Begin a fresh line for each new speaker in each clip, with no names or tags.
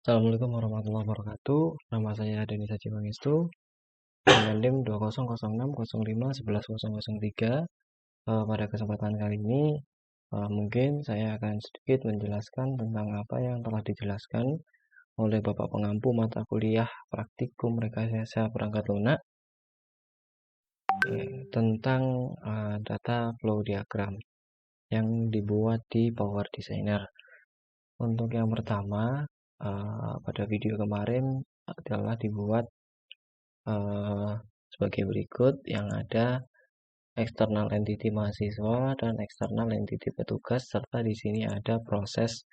Assalamualaikum warahmatullahi wabarakatuh. Nama saya Denis Haji Pangestu dengan NIM 2006051103. Pada kesempatan kali ini mungkin saya akan sedikit menjelaskan tentang apa yang telah dijelaskan oleh Bapak Pengampu mata kuliah praktikum rekayasa perangkat lunak tentang data flow diagram yang dibuat di Power Designer. Untuk yang pertama, pada video kemarin adalah dibuat sebagai berikut, yang ada eksternal entity mahasiswa dan eksternal entity petugas, serta di sini ada proses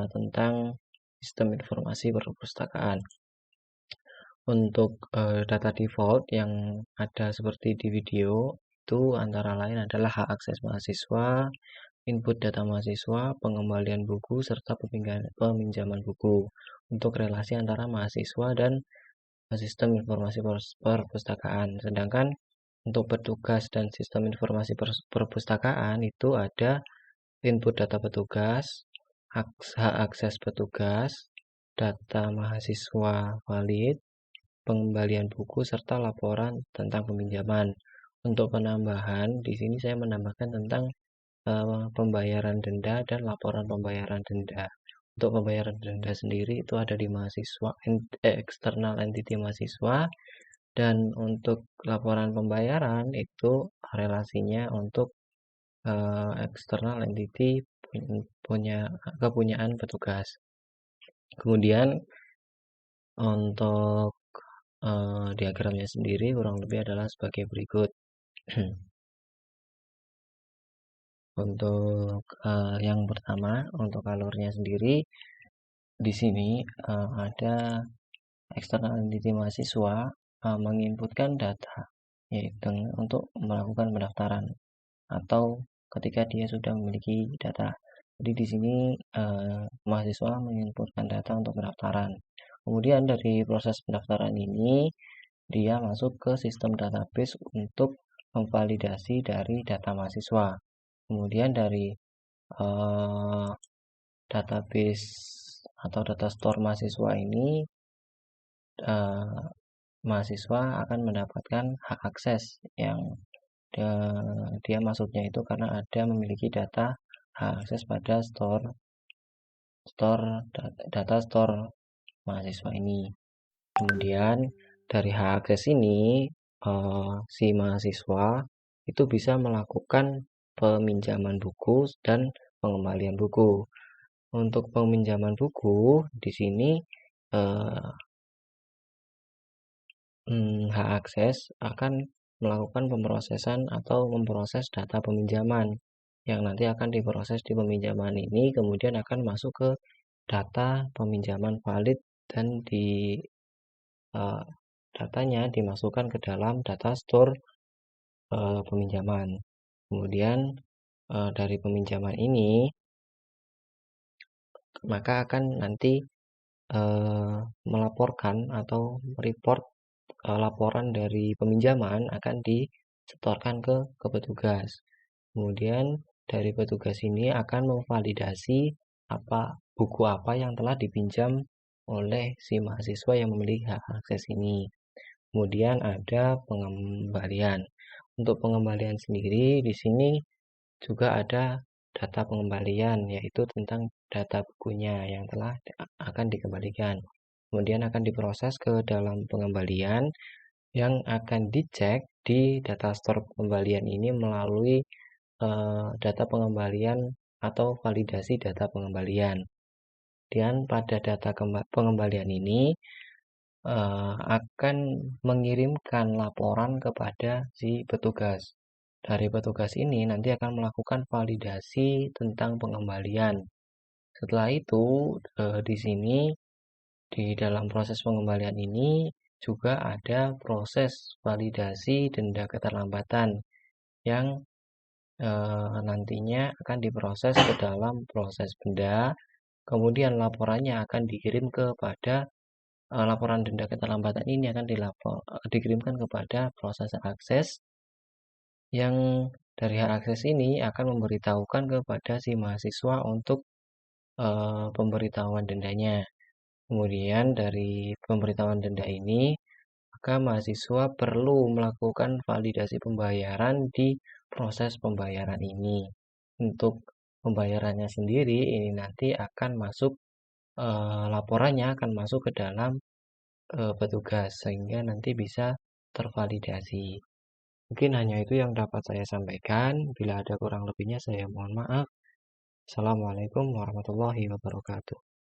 tentang sistem informasi perpustakaan. Untuk data default yang ada seperti di video itu antara lain adalah hak akses mahasiswa, input data mahasiswa, pengembalian buku, serta peminjaman buku. Untuk relasi antara mahasiswa dan sistem informasi perpustakaan. Sedangkan untuk petugas dan sistem informasi perpustakaan itu ada input data petugas, hak akses petugas, data mahasiswa valid, pengembalian buku, serta laporan tentang peminjaman. Untuk penambahan, di sini saya menambahkan tentang pembayaran denda dan laporan pembayaran denda. Untuk pembayaran denda sendiri itu ada di mahasiswa, eksternal entity mahasiswa, dan untuk laporan pembayaran itu relasinya untuk eksternal entity punya kepunyaan petugas. Kemudian untuk diagramnya sendiri kurang lebih adalah sebagai berikut. Untuk yang pertama, untuk alurnya sendiri di sini ada eksternal entity mahasiswa menginputkan data, yaitu untuk melakukan pendaftaran atau ketika dia sudah memiliki data. Jadi di sini mahasiswa menginputkan data untuk pendaftaran. Kemudian dari proses pendaftaran ini dia masuk ke sistem database untuk memvalidasi dari data mahasiswa. Kemudian dari database atau data store mahasiswa ini mahasiswa akan mendapatkan hak akses yang dia masuknya itu karena ada memiliki data hak akses pada data store mahasiswa ini. Kemudian dari hak akses ini si mahasiswa itu bisa melakukan peminjaman buku dan pengembalian buku. Untuk peminjaman buku di sini hak akses akan melakukan pemrosesan atau memproses data peminjaman yang nanti akan diproses di peminjaman ini, kemudian akan masuk ke data peminjaman valid dan datanya dimasukkan ke dalam data store peminjaman. Kemudian dari peminjaman ini maka akan nanti melaporkan atau report laporan dari peminjaman akan disetorkan ke petugas. Kemudian dari petugas ini akan memvalidasi buku apa yang telah dipinjam oleh si mahasiswa yang memiliki hak akses ini. Kemudian ada pengembalian. Untuk pengembalian sendiri di sini juga ada data pengembalian, yaitu tentang data bukunya yang telah akan dikembalikan. Kemudian akan diproses ke dalam pengembalian yang akan dicek di data store pengembalian ini melalui data pengembalian atau validasi data pengembalian. Dan pada data pengembalian ini akan mengirimkan laporan kepada si petugas. Dari petugas ini nanti akan melakukan validasi tentang pengembalian. Setelah itu di sini di dalam proses pengembalian ini juga ada proses validasi denda keterlambatan yang nantinya akan diproses ke dalam proses benda, kemudian laporannya akan dikirim kepada laporan denda keterlambatan ini akan dikirimkan kepada proses akses yang dari hak akses ini akan memberitahukan kepada si mahasiswa untuk pemberitahuan dendanya. Kemudian dari pemberitahuan denda ini, maka mahasiswa perlu melakukan validasi pembayaran di proses pembayaran ini. Untuk pembayarannya sendiri ini nanti akan masuk laporannya akan masuk ke dalam petugas sehingga nanti bisa tervalidasi. Mungkin hanya itu yang dapat saya sampaikan. Bila ada kurang lebihnya saya mohon maaf. Assalamualaikum warahmatullahi wabarakatuh.